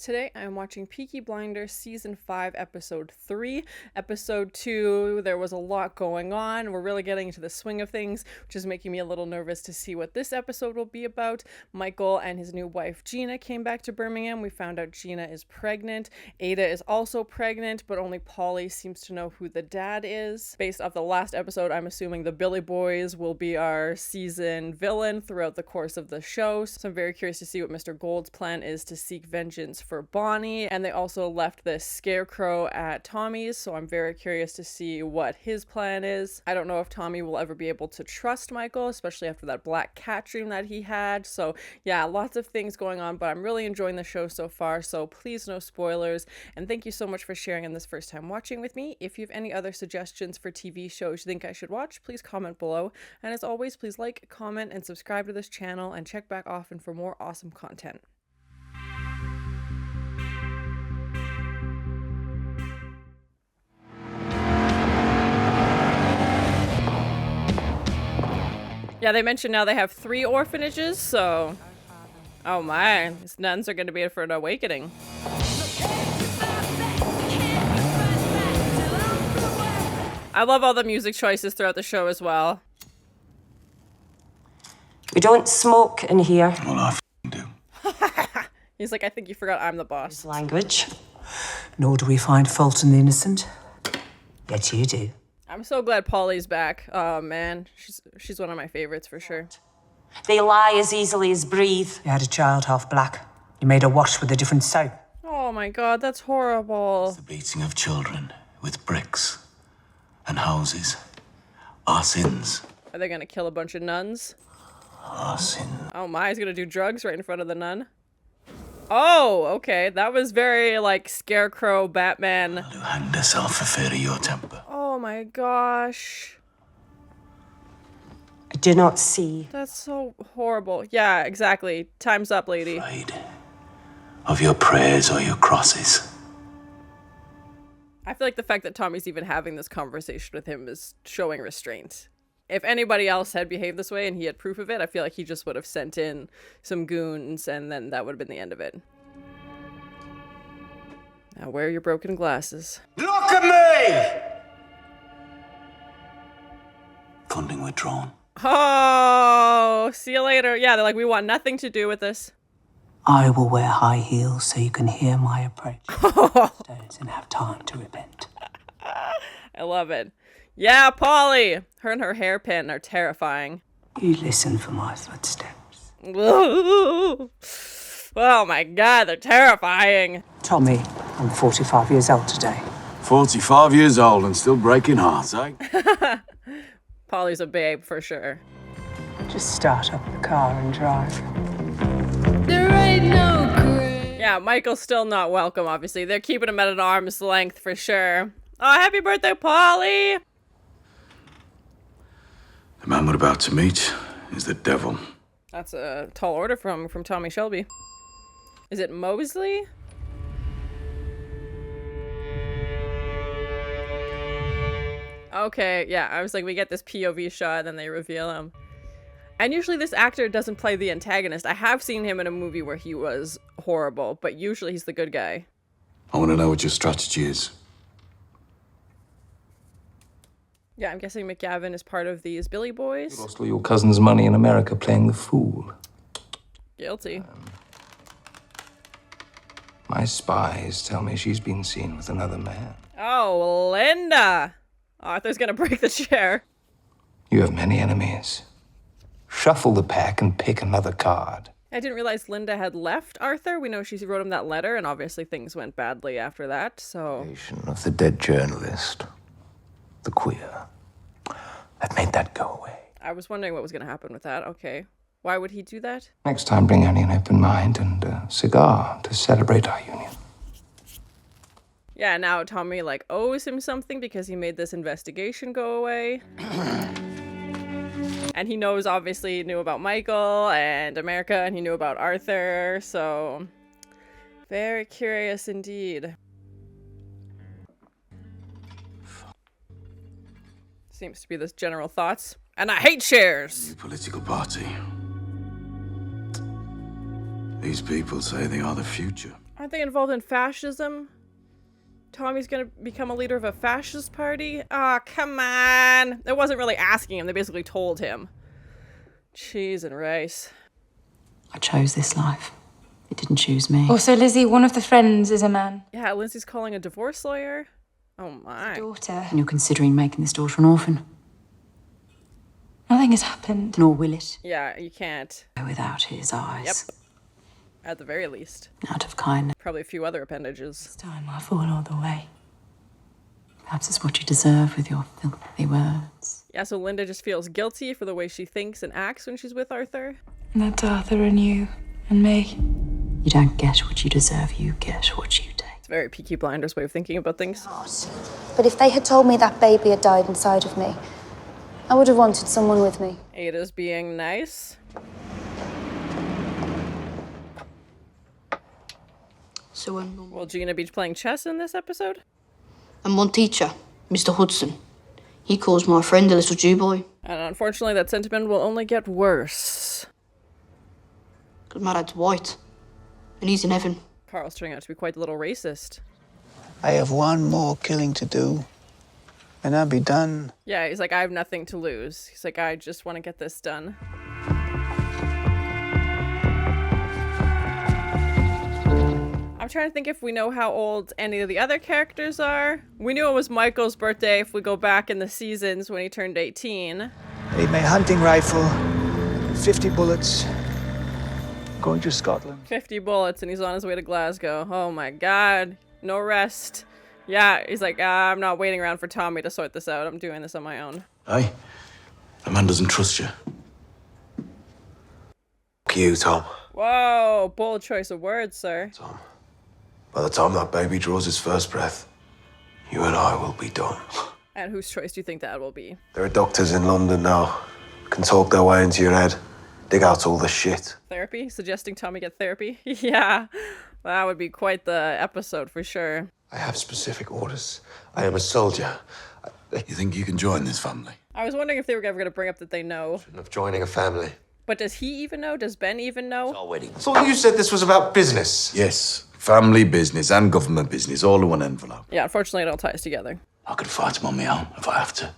Today I'm watching Peaky Blinders Season 5, Episode 3. Episode 2, there was a lot going on. We're really getting into the swing of things, which is making me a little nervous to see what this episode will be about. Michael and his new wife Gina came back to Birmingham. We found out Gina is pregnant. Ada is also pregnant, but only Polly seems to know who the dad is. Based off the last episode, I'm assuming the Billy Boys will be our season villain throughout the course of the show. So I'm very curious to see what Mr. Gold's plan is to seek vengeance for Bonnie, and they also left this scarecrow at Tommy's, so I'm very curious to see what his plan is. I don't know if Tommy will ever be able to trust Michael, especially after that black cat dream that he had. So yeah, lots of things going on, but I'm really enjoying the show so far, so please no spoilers, and thank you so much for sharing in this first time watching with me. If you have any other suggestions for TV shows you think I should watch, please comment below, and as always, please like, comment, and subscribe to this channel, and check back often for more awesome content. Yeah, they mentioned now they have 3 orphanages, so... Oh my, these nuns are going to be in for an awakening. I love all the music choices throughout the show as well. We don't smoke in here. Well, I do. He's like, I think you forgot I'm the boss. Language. Nor do we find fault in the innocent. Yet you do. I'm so glad Polly's back. Oh man, she's one of my favorites for sure. They lie as easily as breathe. You had a child half black. You made her wash with a different soap. Oh my god, that's horrible. The beating of children with bricks and houses. Our sins. Are they gonna kill a bunch of nuns? Our sin. Oh my, he's gonna do drugs right in front of the nun. Oh, okay. That was very, like, Scarecrow, Batman. Who hanged herself for fear of your temper. Oh my gosh. I do not see. That's so horrible. Yeah, exactly. Time's up, lady. Afraid of your prayers or your crosses. I feel like the fact that Tommy's even having this conversation with him is showing restraint. If anybody else had behaved this way and he had proof of it, I feel like he just would have sent in some goons and then that would have been the end of it. Now wear your broken glasses. Look at me! Funding withdrawn. Oh, see you later. Yeah, they're like, we want nothing to do with this. I will wear high heels so you can hear my approach. Stones and have time to repent. I love it. Yeah, Polly! Her and her hairpin are terrifying. You listen for my footsteps. Oh my god, they're terrifying. Tommy, I'm 45 years old today. 45 years old and still breaking hearts, eh? Polly's a babe for sure. Just start up the car and drive. There ain't no grave. Yeah, Michael's still not welcome, obviously. They're keeping him at an arm's length for sure. Oh, happy birthday, Polly! The man we're about to meet is the devil. That's a tall order from Tommy Shelby. Is it Mosley? Okay, yeah, I was like, we get this POV shot and then they reveal him. And usually this actor doesn't play the antagonist. I have seen him in a movie where he was horrible, but usually he's the good guy. I want to know what your strategy is. Yeah, I'm guessing McGavin is part of these Billy Boys. You lost all your cousin's money in America playing the fool. Guilty. My spies tell me she's been seen with another man. Oh, Linda! Arthur's gonna break the chair. You have many enemies. Shuffle the pack and pick another card. I didn't realize Linda had left Arthur. We know she wrote him that letter, and obviously things went badly after that, so... Of the dead journalist. The queer. I've made that go away. I was wondering what was gonna happen with that. Okay. Why would he do that? Next time, bring only an open mind and a cigar to celebrate our union. Yeah, now Tommy, like, owes him something because he made this investigation go away. And he knows, obviously, knew about Michael and America, and he knew about Arthur, so... Very curious indeed. Seems to be this general thoughts. And I hate shares! New political party. These people say they are the future. Are Aren't they involved in fascism? Tommy's gonna become a leader of a fascist party? Ah, come on. It wasn't really asking him. They basically told him. Cheese and rice. I chose this life. It didn't choose me. Oh, so Lizzie, one of the friends is a man. Yeah, Lindsay's calling a divorce lawyer. Oh my. Daughter. And you're considering making this daughter an orphan? Nothing has happened. Nor will it. Yeah, you can't. Without his eyes. Yep. At the very least. Out of kindness. Probably a few other appendages. This time I fall all the way. Perhaps it's what you deserve with your filthy words. Yeah, so Linda just feels guilty for the way she thinks and acts when she's with Arthur. And that's Arthur and you and me. You don't get what you deserve, you get what you take. It's a very Peaky Blinders way of thinking about things. But if they had told me that baby had died inside of me, I would have wanted someone with me. Ada's being nice. So Will Gina be playing chess in this episode? and one teacher, Mr. Hudson, he calls my friend a little Jew boy. And unfortunately, that sentiment will only get worse. Because my dad's white, and he's in heaven. Carl's turning out to be quite a little racist. I have one more killing to do, and I'll be done. Yeah, he's like, I have nothing to lose. He's like, I just want to get this done. I'm trying to think if we know how old any of the other characters are. We knew it was Michael's birthday if we go back in the seasons when he turned 18. I need my hunting rifle, 50 bullets. Going to Scotland. 50 bullets and he's on his way to Glasgow. Oh my god. No rest. Yeah, he's like, I'm not waiting around for Tommy to sort this out. I'm doing this on my own. Aye. The man doesn't trust you. F you, Tom. Whoa, bold choice of words, sir. Tom. By the time that baby draws his first breath, you and I will be done. And whose choice do you think that will be? There are doctors in London now. Can talk their way into your head. Dig out all the shit. Therapy? Suggesting Tommy get therapy? Yeah, that would be quite the episode for sure. I have specific orders. I am a soldier. You think you can join this family? I was wondering if they were ever going to bring up that they know. Of joining a family. But does he even know? Does Ben even know? Already. I thought you said this was about business. Yes. Family business and government business, all in one envelope. Yeah, unfortunately it all ties together. I could fight him on my own if I have to.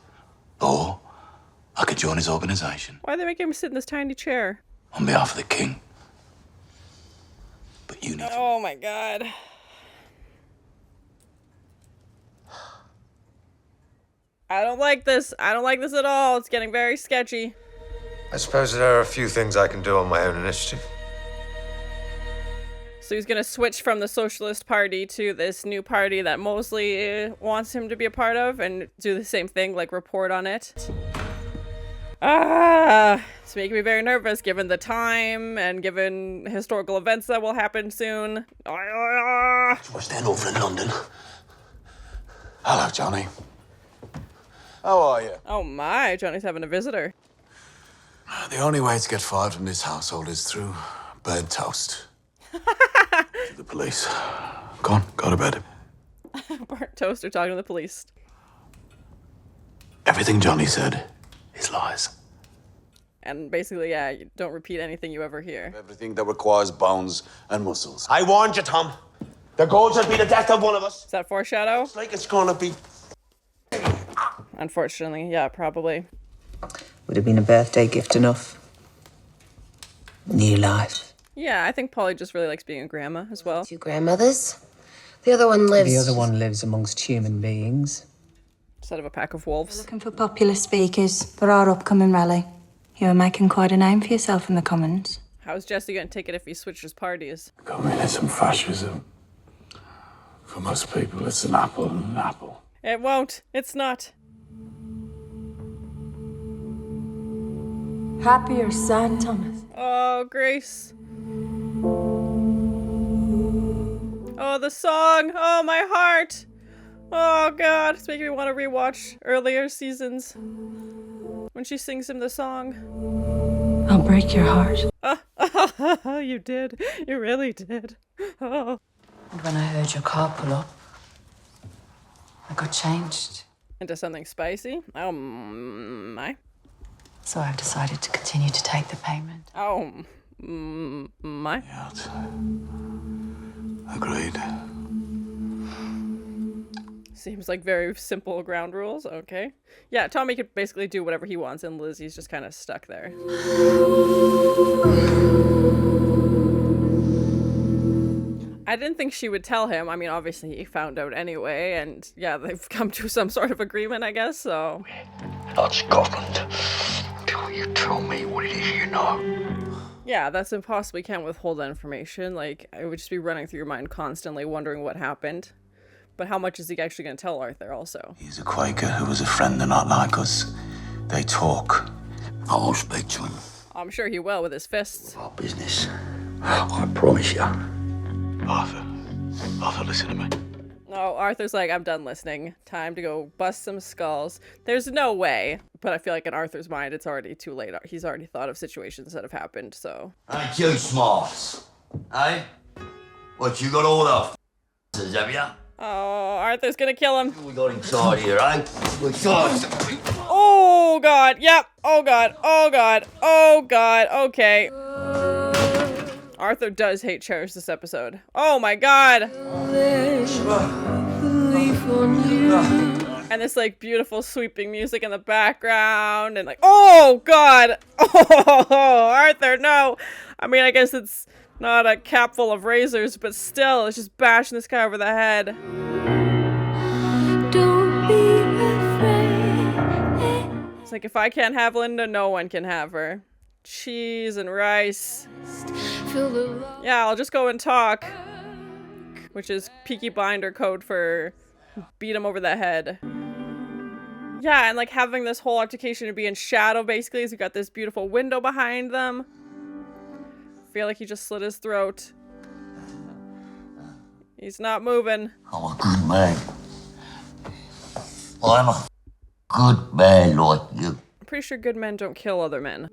Or I could join his organisation. Why are they making him sit in this tiny chair? On behalf of the king. But you need to... Oh my god. I don't like this. I don't like this at all. It's getting very sketchy. I suppose there are a few things I can do on my own initiative. So he's gonna switch from the Socialist Party to this new party that Mosley wants him to be a part of and do the same thing, like report on it. It's making me very nervous given the time and given historical events that will happen soon. We're staying over in London. Hello, Johnny. How are you? Oh my, Johnny's having a visitor. The only way to get fired from this household is through burnt toast. To the police. Go on, go to bed. Burnt toast or talking to the police. Everything Johnny said is lies. And basically, yeah, you don't repeat anything you ever hear. Everything that requires bones and muscles. I warned you, Tom. The goals will be the death of one of us. Is that foreshadow? It's like it's gonna be. Unfortunately, yeah, probably. Would have been a birthday gift enough. New life. Yeah, I think Polly just really likes being a grandma as well. Two grandmothers. The other one lives... The other one lives amongst human beings. Instead of a pack of wolves. Looking for popular speakers for our upcoming rally. You're making quite a name for yourself in the Commons. How's Jesse going to take it if he switches parties? Communism, fascism. For most people, it's an apple and an apple. It won't. It's not. Happy or sad, Thomas? Oh, Grace. Oh, the song. Oh, my heart. Oh, God. It's making me want to rewatch earlier seasons. When she sings him the song. I'll break your heart. You did. You really did. Oh. And when I heard your car pull up, I got changed. Into something spicy? Oh, my. So I've decided to continue to take the payment. Oh, my. Out. Agreed. Seems like very simple ground rules. Okay. Yeah, Tommy could basically do whatever he wants, and Lizzie's just kind of stuck there. I didn't think she would tell him. I mean, obviously he found out anyway, and yeah, they've come to some sort of agreement, I guess, so. Not Scotland. Till you tell me what it is you know. Yeah, that's impossible. You can't withhold that information. Like, it would just be running through your mind constantly, wondering what happened. But how much is he actually going to tell Arthur also? He's a Quaker who was a friend. They're not like us. They talk. I won't speak to him. I'm sure he will with his fists. Our business. I promise you. Arthur. Arthur, listen to me. No, Arthur's like, I'm done listening. Time to go bust some skulls. There's no way. But I feel like in Arthur's mind, it's already too late. He's already thought of situations that have happened, so. Ain't you smart? Eh? What, you got all the have ya? Oh, Arthur's gonna kill him. We got inside here, eh? We got. Oh, God. Yep. Oh, God. Oh, God. Oh, God. Okay. Arthur does hate Cherish this episode. Oh, my God. And this, like, beautiful sweeping music in the background. And, like, oh, God. Oh, Arthur, no. I mean, I guess it's not a cap full of razors, but still, it's just bashing this guy over the head. Don't be afraid. It's like, if I can't have Linda, no one can have her. Cheese and rice. Yeah, I'll just go and talk. Which is Peaky Blinder code for beat him over the head. Yeah, and like having this whole altercation to be in shadow basically, as we got this beautiful window behind them. Feel like he just slit his throat. He's not moving. I'm a good man. I'm a good man like you. I'm pretty sure good men don't kill other men.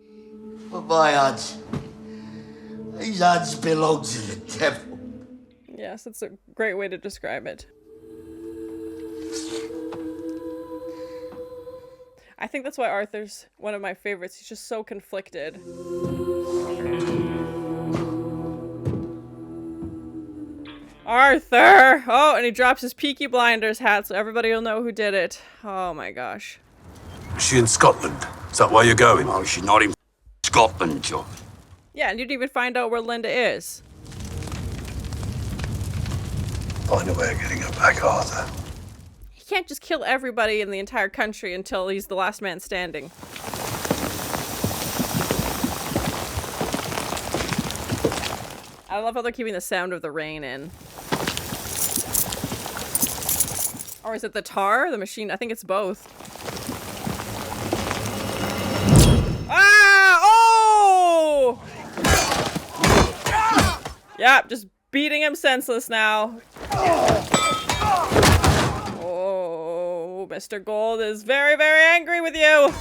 But my odds, these odds belong to the devil. Yes, that's a great way to describe it. I think that's why Arthur's one of my favorites. He's just so conflicted. Arthur! Oh, and he drops his Peaky Blinders hat so everybody will know who did it. Oh my gosh. Is she in Scotland? Is that why you're going? Oh, she's not in Scotland, Joe. Yeah, and you didn't even find out where Linda is. Find a way of getting her back, Arthur. He can't just kill everybody in the entire country until he's the last man standing. I love how they're keeping the sound of the rain in. Or is it the tar? The machine? I think it's both. Ah! Oh! Yep, just beating him senseless now. Oh, Mr. Gold is very, very angry with you.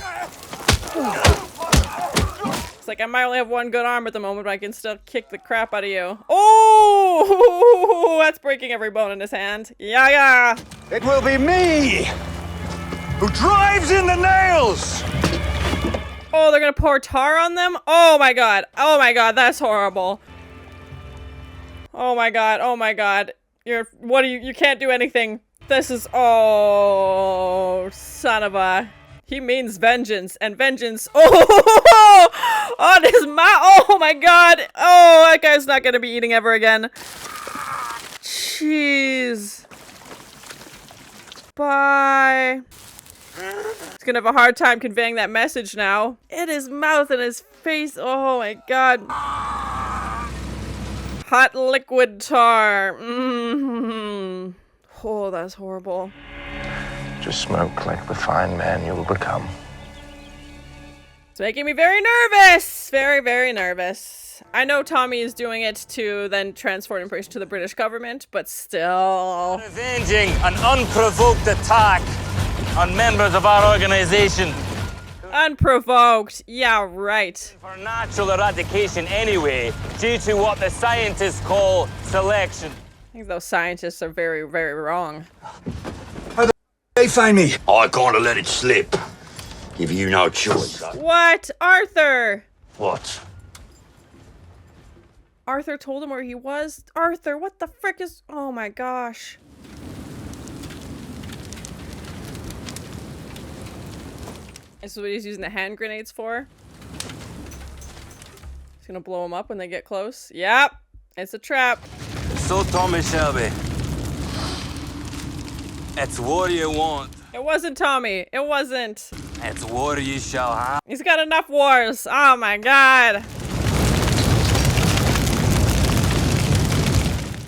It's like I might only have one good arm at the moment, but I can still kick the crap out of you. Oh, that's breaking every bone in his hand. Yeah, yeah. It will be me who drives in the nails. Oh, they're gonna pour tar on them? Oh my god. Oh my god, that's horrible. Oh my god. Oh my god. You can't do anything. This is, oh, son of a. He means vengeance, and vengeance. Oh, on his mouth. Oh my god. Oh, that guy's not gonna be eating ever again. Jeez. Bye. He's gonna have a hard time conveying that message now. In his mouth and his face. Oh my god. Hot liquid tar. Mm-hmm. Oh, that's horrible. Just smoke like the fine man you will become. It's making me very nervous. Very, very nervous. I know Tommy is doing it to then transfer information to the British government, but still. Avenging an unprovoked attack on members of our organization. Unprovoked. Yeah, right. For natural eradication anyway, due to what the scientists call selection. I think those scientists are very, very wrong. They find me. I can't let it slip. Give you no choice. What? Arthur! What? Arthur told him where he was. Arthur, what the frick is... Oh my gosh. This is what he's using the hand grenades for. He's gonna blow them up when they get close. Yep, it's a trap. So Tommy Shelby, it's what you want. It wasn't Tommy. It wasn't. It's what you shall have. He's got enough wars. Oh my god.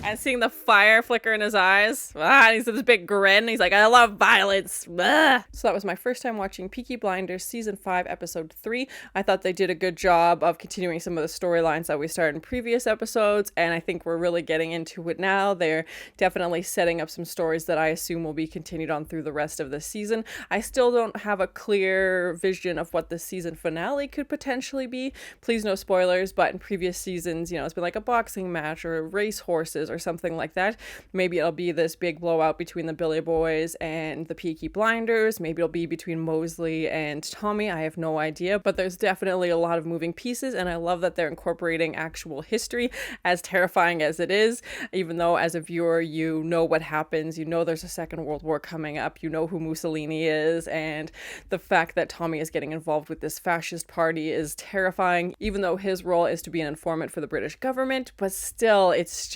And seeing the fire flicker in his eyes. And he's got this big grin. He's like, I love violence. Blah. So that was my first time watching Peaky Blinders season 5 episode 3. I thought they did a good job of continuing some of the storylines that we started in previous episodes, and I think we're really getting into it now. They're definitely setting up some stories that I assume will be continued on through the rest of the season. I still don't have a clear vision of what the season finale could potentially be. Please no spoilers, but in previous seasons, it's been like a boxing match or race horses or something like that. Maybe it'll be this big blowout between the Billy Boys and the Peaky Blinders. Maybe it'll be between Mosley and Tommy. I have no idea, but there's definitely a lot of moving pieces, and I love that they're incorporating actual history, as terrifying as it is. Even though as a viewer, you know what happens, you know there's a Second World War coming up, you know who Mussolini is, and the fact that Tommy is getting involved with this fascist party is terrifying, even though his role is to be an informant for the British government. But still, it's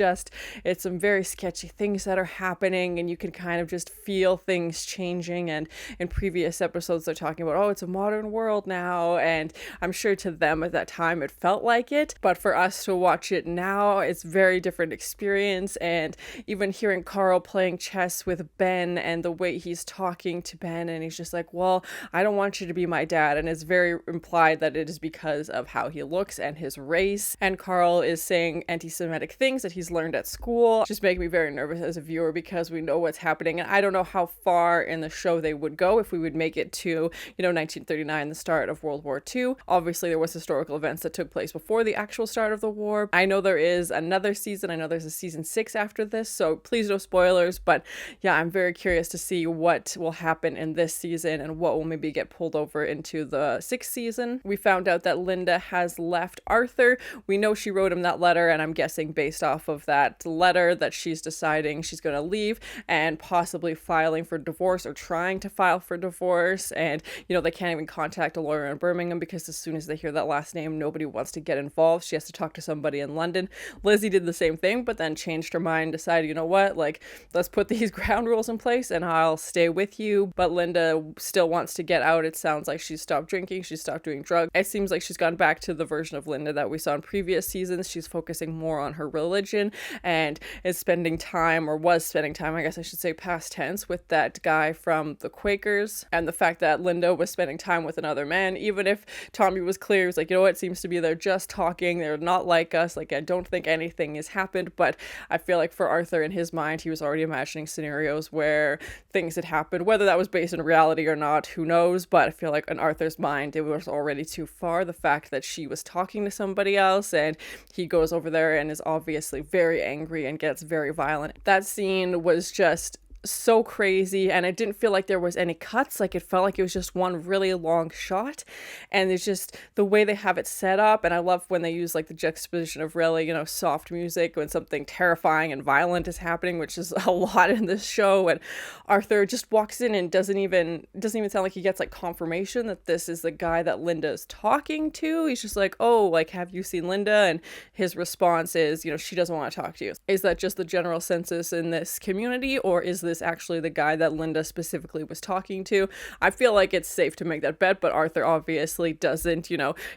some very sketchy things that are happening, and you can kind of just feel things changing. And in previous episodes, they're talking about, oh, it's a modern world now, and I'm sure to them at that time it felt like it, but for us to watch it now, it's a very different experience. And even hearing Carl playing chess with Ben and the way he's talking to Ben, and he's just like, well, I don't want you to be my dad, and it's very implied that it is because of how he looks and his race. And Carl is saying anti-Semitic things that he's learned at school. Just make me very nervous as a viewer, because we know what's happening, and I don't know how far in the show they would go if we would make it to 1939, the start of World War II. Obviously there was historical events that took place before the actual start of the war. I know there is another season. I know there's a season 6 after this, so please no spoilers. But yeah, I'm very curious to see what will happen in this season and what will maybe get pulled over into the 6th season. We found out that Linda has left Arthur. We know she wrote him that letter, and I'm guessing based off of that letter that she's deciding she's going to leave and possibly filing for divorce or trying to file for divorce. And they can't even contact a lawyer in Birmingham, because as soon as they hear that last name, nobody wants to get involved. She has to talk to somebody in London. Lizzie did the same thing, but then changed her mind, decided, you know what, let's put these ground rules in place and I'll stay with you. But Linda still wants to get out. It sounds like she's stopped drinking, she's stopped doing drugs. It seems like she's gone back to the version of Linda that we saw in previous seasons. She's focusing more on her religion and is spending time, or was spending time, I guess I should say past tense, with that guy from the Quakers. And the fact that Linda was spending time with another man, even if Tommy was clear, he was like, it seems to be they're just talking, they're not like us, I don't think anything has happened. But I feel like for Arthur, in his mind, he was already imagining scenarios where things had happened, whether that was based in reality or not, who knows. But I feel like in Arthur's mind, it was already too far. The fact that she was talking to somebody else, and he goes over there and is obviously very angry and gets very violent. That scene was just so crazy, and it didn't feel like there was any cuts. It felt like it was just one really long shot, and it's just the way they have it set up. And I love when they use the juxtaposition of really soft music when something terrifying and violent is happening, which is a lot in this show. And Arthur just walks in and doesn't even sound like he gets confirmation that this is the guy that Linda's talking to. He's just like, oh, have you seen Linda? And his response is, she doesn't want to talk to you. Is that just the general census in this community, or is this actually the guy that Linda specifically was talking to? I feel like it's safe to make that bet, but Arthur obviously doesn't.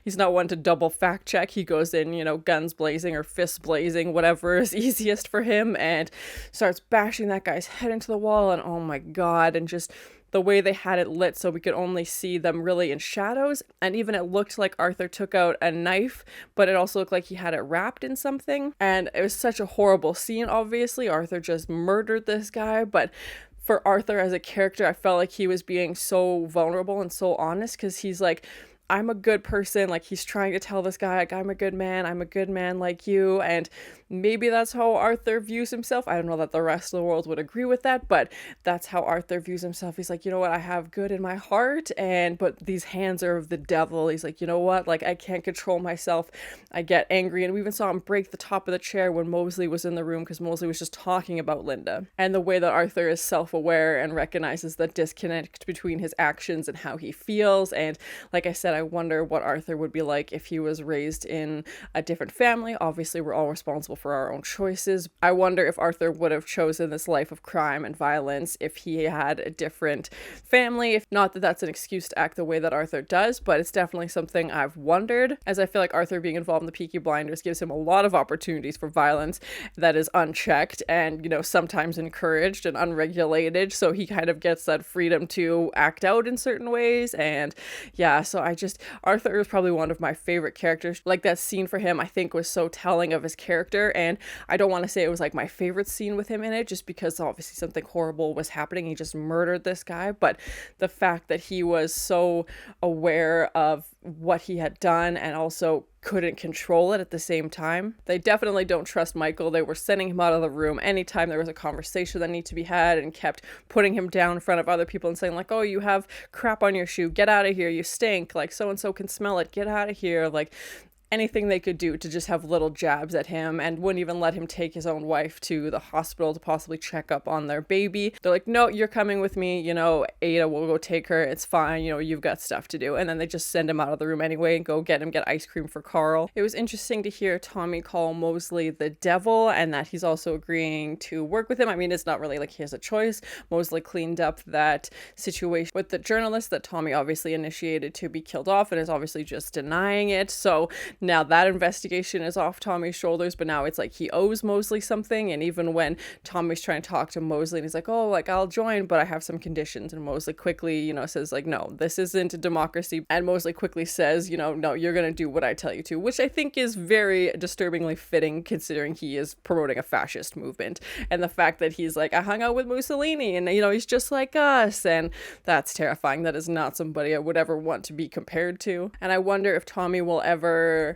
He's not one to double fact check. He goes in, guns blazing or fists blazing, whatever is easiest for him, and starts bashing that guy's head into the wall. And oh my god, and just the way they had it lit so we could only see them really in shadows, and even it looked like Arthur took out a knife, but it also looked like he had it wrapped in something. And it was such a horrible scene. Obviously Arthur just murdered this guy, but for Arthur as a character, I felt like he was being so vulnerable and so honest, because he's like, I'm a good person. Like, he's trying to tell this guy, like, I'm a good man like you. And maybe that's how Arthur views himself. I don't know that the rest of the world would agree with that, but that's how Arthur views himself. He's like, you know what, I have good in my heart, but these hands are of the devil. He's like, you know what, like, I can't control myself. I get angry. And we even saw him break the top of the chair when Mosley was in the room, because Mosley was just talking about Linda. And the way that Arthur is self-aware and recognizes the disconnect between his actions and how he feels. And like I said, I wonder what Arthur would be like if he was raised in a different family. Obviously, we're all responsible for our own choices. I wonder if Arthur would have chosen this life of crime and violence if he had a different family. If not that that's an excuse to act the way that Arthur does, but it's definitely something I've wondered, as I feel like Arthur being involved in the Peaky Blinders gives him a lot of opportunities for violence that is unchecked and, you know, sometimes encouraged and unregulated. So he kind of gets that freedom to act out in certain ways. And yeah, so Arthur is probably one of my favorite characters. Like, that scene for him, I think, was so telling of his character. And I don't want to say it was like my favorite scene with him in it, just because obviously something horrible was happening. He just murdered this guy. But the fact that he was so aware of what he had done and also couldn't control it at the same time. They definitely don't trust Michael. They were sending him out of the room anytime there was a conversation that needed to be had, and kept putting him down in front of other people and saying, like, oh, you have crap on your shoe, get out of here, you stink, like, so-and-so can smell it, get out of here. Like, anything they could do to just have little jabs at him, and wouldn't even let him take his own wife to the hospital to possibly check up on their baby. They're like, no, you're coming with me, you know, Ada will go take her, it's fine, you know, you've got stuff to do. And then they just send him out of the room anyway and go get ice cream for Carl. It was interesting to hear Tommy call Mosley the devil, and that he's also agreeing to work with him. I mean, it's not really like he has a choice. Mosley cleaned up that situation with the journalist that Tommy obviously initiated to be killed off, and is obviously just denying it. So now that investigation is off Tommy's shoulders, but now it's like he owes Mosley something. And even when Tommy's trying to talk to Mosley, and he's like, oh, like, I'll join, but I have some conditions. And Mosley quickly, you know, says, like, no, this isn't a democracy. And Mosley quickly says, you know, no, you're going to do what I tell you to, which I think is very disturbingly fitting, considering he is promoting a fascist movement. And the fact that he's like, I hung out with Mussolini, and, you know, he's just like us. And that's terrifying. That is not somebody I would ever want to be compared to. And I wonder if Tommy will ever,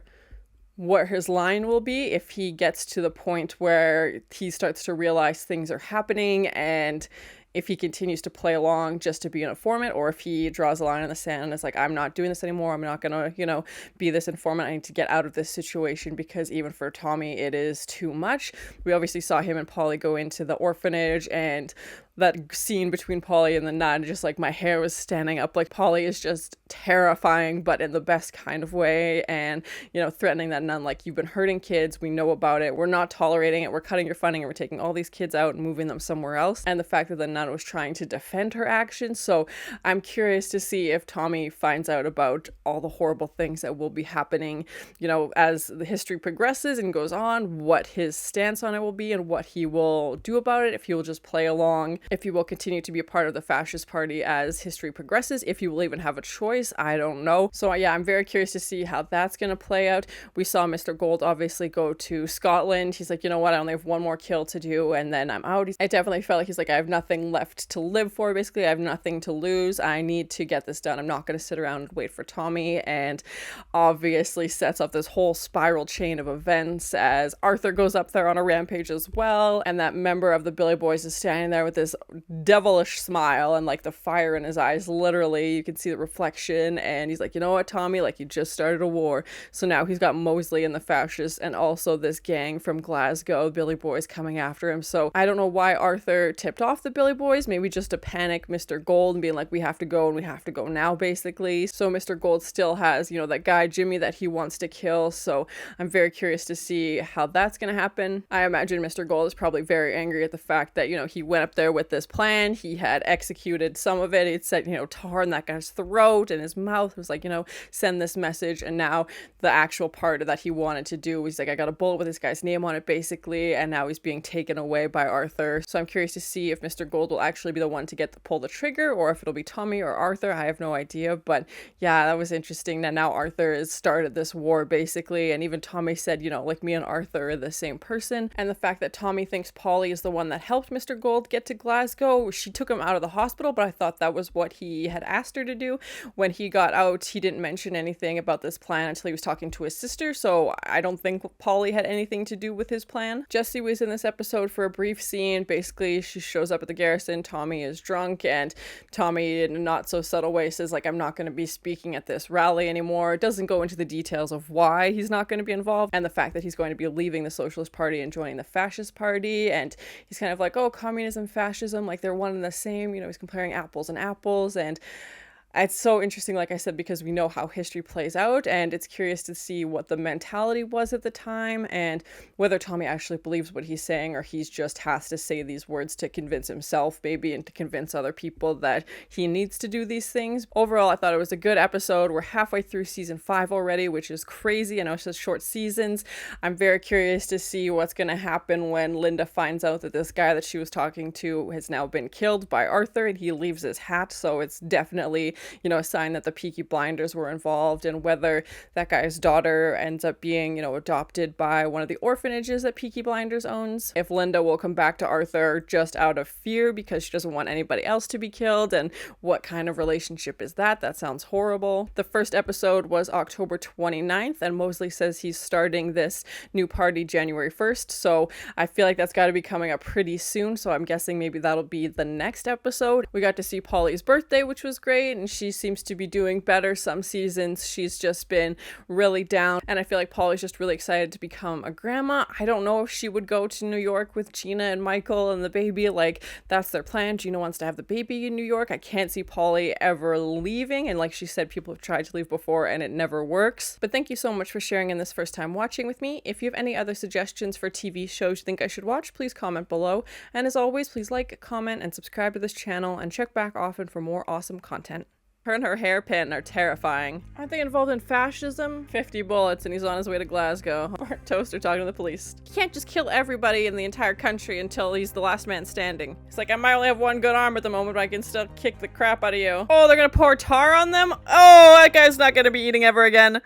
what his line will be if he gets to the point where he starts to realize things are happening, and if he continues to play along just to be an informant, or if he draws a line in the sand and is like, I'm not doing this anymore, I'm not gonna, you know, be this informant, I need to get out of this situation, because even for Tommy it is too much. We obviously saw him and Polly go into the orphanage, and that scene between Polly and the nun, just like my hair was standing up. Like, Polly is just terrifying, but in the best kind of way, and, you know, threatening that nun, like, you've been hurting kids, we know about it, we're not tolerating it, we're cutting your funding, and we're taking all these kids out and moving them somewhere else. And the fact that the nun was trying to defend her actions. So I'm curious to see if Tommy finds out about all the horrible things that will be happening, you know, as the history progresses and goes on, what his stance on it will be and what he will do about it, if he will just play along, if he will continue to be a part of the fascist party as history progresses, if he will even have a choice, I don't know. So yeah, I'm very curious to see how that's going to play out. We saw Mr. Gold obviously go to Scotland. He's like, you know what, I only have one more kill to do and then I'm out. I definitely felt like he's like, I have nothing left to live for, basically. I have nothing to lose. I need to get this done. I'm not going to sit around and wait for Tommy, and obviously sets up this whole spiral chain of events as Arthur goes up there on a rampage as well, and that member of the Billy Boys is standing there with this devilish smile and like the fire in his eyes, literally you can see the reflection, and he's like, you know what, Tommy, like, you just started a war. So now he's got Mosley and the fascists and also this gang from Glasgow, Billy Boys, coming after him. So I don't know why Arthur tipped off the Billy Boys, maybe just to panic Mr. Gold and being like, we have to go and we have to go now, basically. So Mr. Gold still has, you know, that guy Jimmy that he wants to kill. So I'm very curious to see how that's gonna happen. I imagine Mr. Gold is probably very angry at the fact that, you know, he went up there with this plan, he had executed some of it, he'd said, you know, tar in that guy's throat and his mouth, was like, you know, send this message, and now the actual part that he wanted to do, he's like, I got a bullet with this guy's name on it, basically, and now he's being taken away by Arthur. So I'm curious to see if Mr. Gold Gold will actually be the one to pull the trigger, or if it'll be Tommy or Arthur. I have no idea, but yeah, that was interesting that now Arthur has started this war basically, and even Tommy said, you know, like, me and Arthur are the same person. And the fact that Tommy thinks Polly is the one that helped Mr. Gold get to Glasgow. She took him out of the hospital, but I thought that was what he had asked her to do. When he got out, he didn't mention anything about this plan until he was talking to his sister, so I don't think Polly had anything to do with his plan. Jessie was in this episode for a brief scene. Basically, she shows up at the garrison. Tommy is drunk, and Tommy, in a not so subtle way, says, like, I'm not going to be speaking at this rally anymore. It doesn't go into the details of why he's not going to be involved, and the fact that he's going to be leaving the Socialist Party and joining the Fascist Party. And he's kind of like, oh, communism, fascism, like, they're one and the same. You know, he's comparing apples and apples. And it's so interesting, like I said, because we know how history plays out, and it's curious to see what the mentality was at the time and whether Tommy actually believes what he's saying, or he's just has to say these words to convince himself, maybe, and to convince other people that he needs to do these things. Overall, I thought it was a good episode. We're halfway through season 5 already, which is crazy. I know it's just short seasons. I'm very curious to see what's going to happen when Linda finds out that this guy that she was talking to has now been killed by Arthur, and he leaves his hat, so it's definitely, you know, a sign that the Peaky Blinders were involved, and whether that guy's daughter ends up being, you know, adopted by one of the orphanages that Peaky Blinders owns. If Linda will come back to Arthur just out of fear because she doesn't want anybody else to be killed, and what kind of relationship is that? That sounds horrible. The first episode was October 29th, and Mosley says he's starting this new party January 1st, so I feel like that's got to be coming up pretty soon, so I'm guessing maybe that'll be the next episode. We got to see Polly's birthday, which was great, and she seems to be doing better. Some seasons she's just been really down, and I feel like Polly's just really excited to become a grandma. I don't know if she would go to New York with Gina and Michael and the baby, like that's their plan. Gina wants to have the baby in New York. I can't see Polly ever leaving, and like she said, people have tried to leave before and it never works. But thank you so much for sharing in this first time watching with me. If you have any other suggestions for TV shows you think I should watch, please comment below, and as always, please like, comment, and subscribe to this channel, and check back often for more awesome content. Her and her hairpin are terrifying. Aren't they involved in fascism? 50 bullets and he's on his way to Glasgow. Toaster talking to the police. You can't just kill everybody in the entire country until he's the last man standing. He's like, I might only have one good arm at the moment, but I can still kick the crap out of you. Oh, they're gonna pour tar on them? Oh, that guy's not gonna be eating ever again.